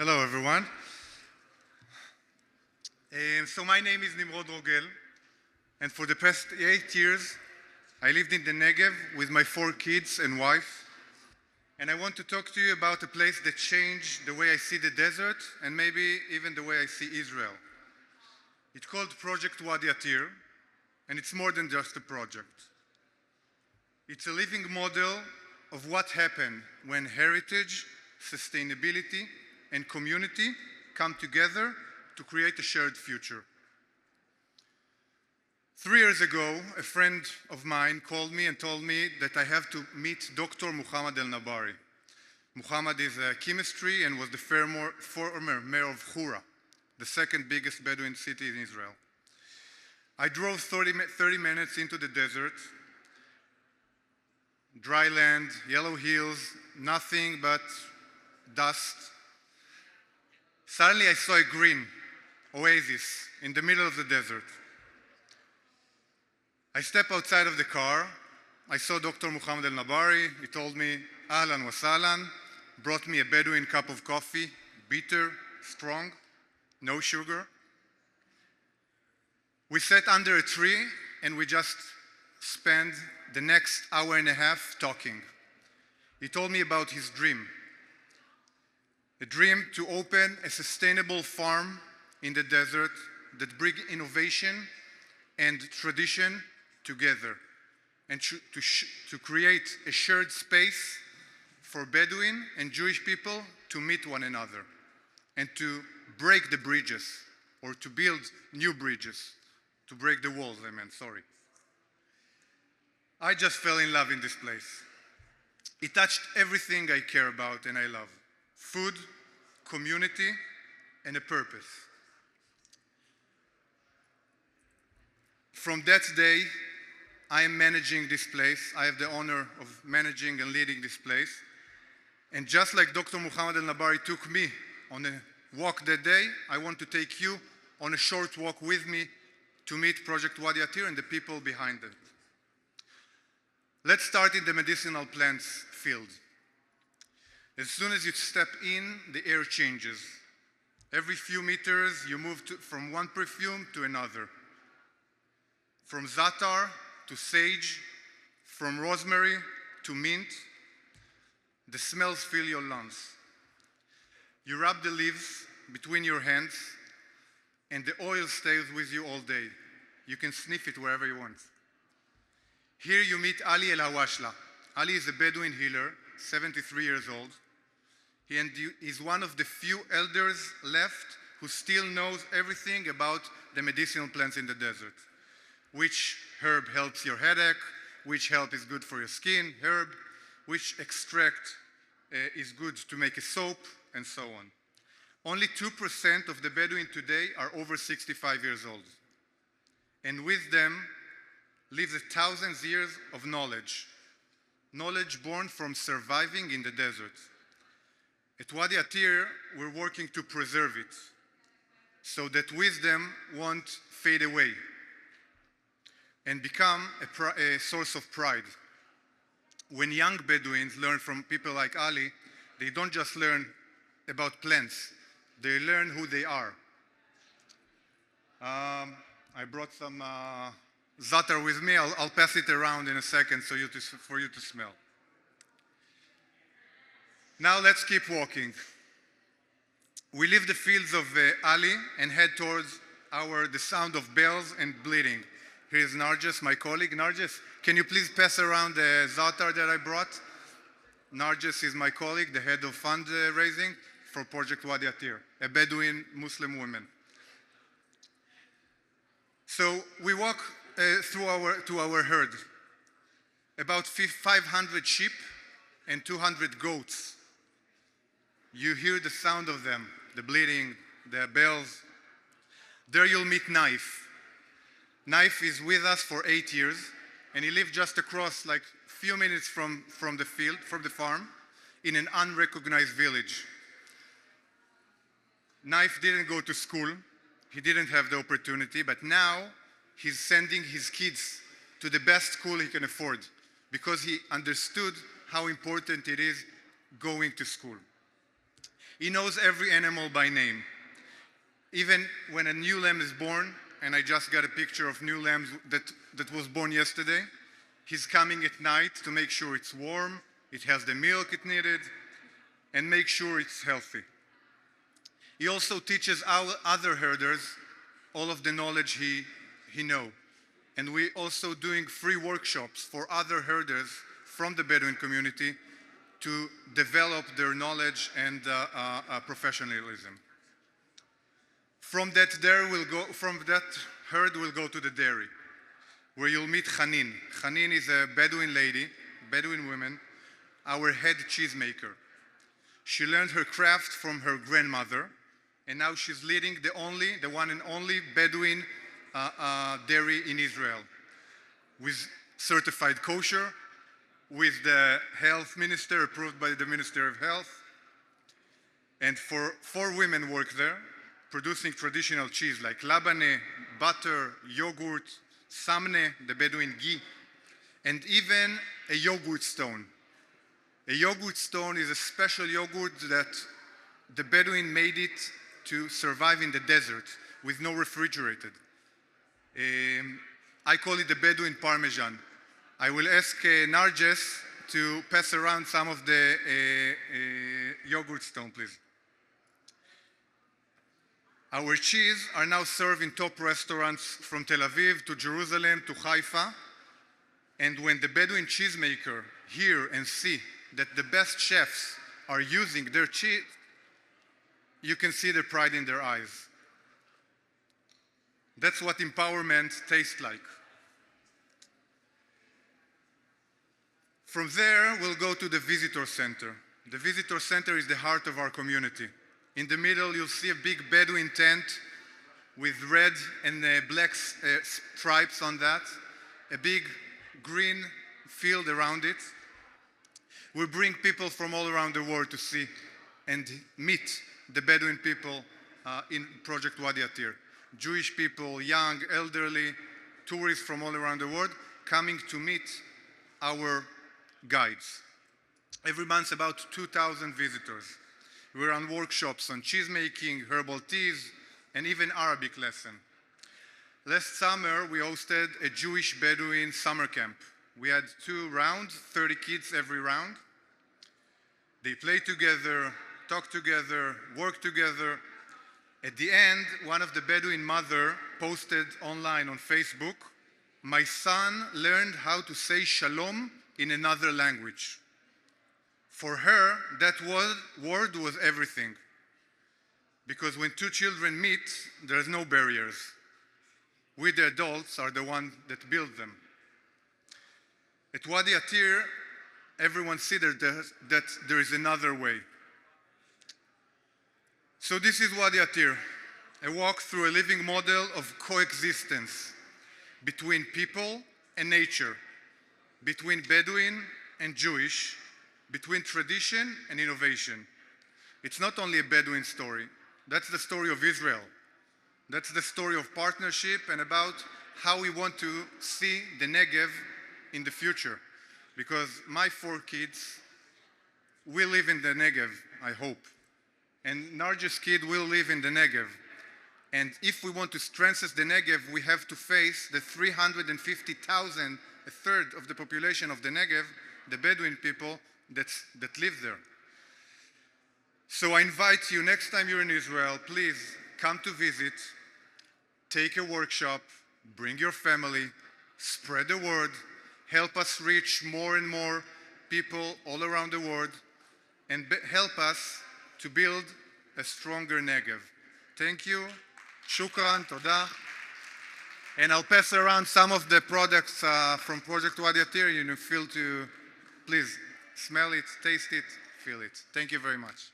Hello, everyone. So my name is Nimrod Rogel, and for the past 8 years, I lived in the Negev with my 4 kids and wife. And I want to talk to you about a place that changed the way I see the desert and maybe even the way I see Israel. It's called Project Wadi Attir, and it's more than just a project. It's a living model of what happened when heritage, sustainability, and community come together to create a shared future. 3 years ago, a friend of mine called me and told me that I have to meet Dr. Muhammad El-Nabari. Muhammad is a chemistry and was the former mayor of Hura, the second biggest Bedouin city in Israel. I drove 30 minutes into the desert, dry land, yellow hills, nothing but dust. Suddenly I saw a green oasis in the middle of the desert. I stepped outside of the car. I saw Dr. Muhammad El-Nabari. He told me, Ahlan wa sahlan, brought me a Bedouin cup of coffee, bitter, strong, no sugar. We sat under a tree and we just spent the next hour and a half talking. He told me about his dream. A dream to open a sustainable farm in the desert that bring innovation and tradition together, and to create a shared space for Bedouin and Jewish people to meet one another and to break the bridges, or to build new bridges, to break the walls, sorry. I just fell in love in this place. It touched everything I care about and I love. Food, community, and a purpose. From that day, I am managing this place. I have the honor of managing and leading this place. And just like Dr. Muhammad El-Nabari took me on a walk that day, I want to take you on a short walk with me to meet Project Wadi Attir and the people behind it. Let's start in the medicinal plants field. As soon as you step in, the air changes. Every few meters, you move from one perfume to another. From za'atar to sage, from rosemary to mint, the smells fill your lungs. You rub the leaves between your hands, and the oil stays with you all day. You can sniff it wherever you want. Here you meet Ali El-Hawashla. Ali is a Bedouin healer, 73 years old. He is one of the few elders left who still knows everything about the medicinal plants in the desert. Which herb helps your headache, which herb is good for your skin, which extract is good to make a soap, and so on. Only 2% of the Bedouin today are over 65 years old. And with them lives 1,000 years of knowledge born from surviving in the desert. At Wadi Attir, we're working to preserve it so that wisdom won't fade away and become a source of pride. When young Bedouins learn from people like Ali, they don't just learn about plants, they learn who they are. I brought some za'atar with me. I'll pass it around in a second for you to smell. Now let's keep walking. We leave the fields of Ali and head towards the sound of bells and bleeding. Here's Narges, my colleague. Narges, can you please pass around the za'atar that I brought? Narges is my colleague, the head of fundraising for Project Wadi Attir, a Bedouin Muslim woman. So we walk to our herd, about 500 sheep and 200 goats. You hear the sound of them, the bleeding, the bells. There you'll meet Knife. Knife is with us for 8 years, and he lived just across, like a few minutes from the farm, in an unrecognized village. Knife didn't go to school. He didn't have the opportunity, but now he's sending his kids to the best school he can afford because he understood how important it is going to school. He knows every animal by name. Even when a new lamb is born, and I just got a picture of new lambs that was born yesterday, he's coming at night to make sure it's warm, it has the milk it needed, and make sure it's healthy. He also teaches our other herders all of the knowledge he knows. And we're also doing free workshops for other herders from the Bedouin community to develop their knowledge and professionalism. From that herd we'll go to the dairy, where you'll meet Hanin. Hanin is a Bedouin lady, Bedouin woman, our head cheesemaker. She learned her craft from her grandmother, and now she's leading the one and only Bedouin dairy in Israel, with certified kosher, with the health minister, approved by the Minister of Health. And four women work there, producing traditional cheese like labane, butter, yogurt, samne, the Bedouin ghee, and even a yogurt stone. A yogurt stone is a special yogurt that the Bedouin made it to survive in the desert with no refrigerated. I call it the Bedouin Parmesan. I will ask Narges to pass around some of the yogurt stone, please. Our cheese are now served in top restaurants from Tel Aviv to Jerusalem to Haifa. And when the Bedouin cheesemaker hear and see that the best chefs are using their cheese, you can see the pride in their eyes. That's what empowerment tastes like. From there, we'll go to the visitor center. The visitor center is the heart of our community. In the middle, you'll see a big Bedouin tent with red and black stripes on that, a big green field around it. We bring people from all around the world to see and meet the Bedouin people in Project Wadi Attir. Jewish people, young, elderly, tourists from all around the world coming to meet our guides. Every month, about 2,000 visitors. We run workshops on cheese making, herbal teas, and even Arabic lesson. Last summer, we hosted a Jewish Bedouin summer camp. We had 2 rounds, 30 kids every round. They played together, talked together, worked together. At the end, one of the Bedouin mother posted online on Facebook, "My son learned how to say shalom in another language." For her, that word was everything. Because when 2 children meet, there's no barriers. We, the adults, are the ones that build them. At Wadi Attir, everyone sees that there is another way. So this is Wadi Attir, a walk through a living model of coexistence between people and nature, between Bedouin and Jewish, between tradition and innovation. It's not only a Bedouin story. That's the story of Israel. That's the story of partnership and about how we want to see the Negev in the future. Because my 4 kids will live in the Negev, I hope. And Narges' kid will live in the Negev. And if we want to strengthen the Negev, we have to face the 350,000, a third of the population of the Negev, the Bedouin people, that live there. So I invite you, next time you're in Israel, please come to visit, take a workshop, bring your family, spread the word, help us reach more and more people all around the world, and help us to build a stronger Negev. Thank you. Shukran, toda. And I'll pass around some of the products from Project Wadi Attir. You feel to, please, smell it, taste it, feel it. Thank you very much.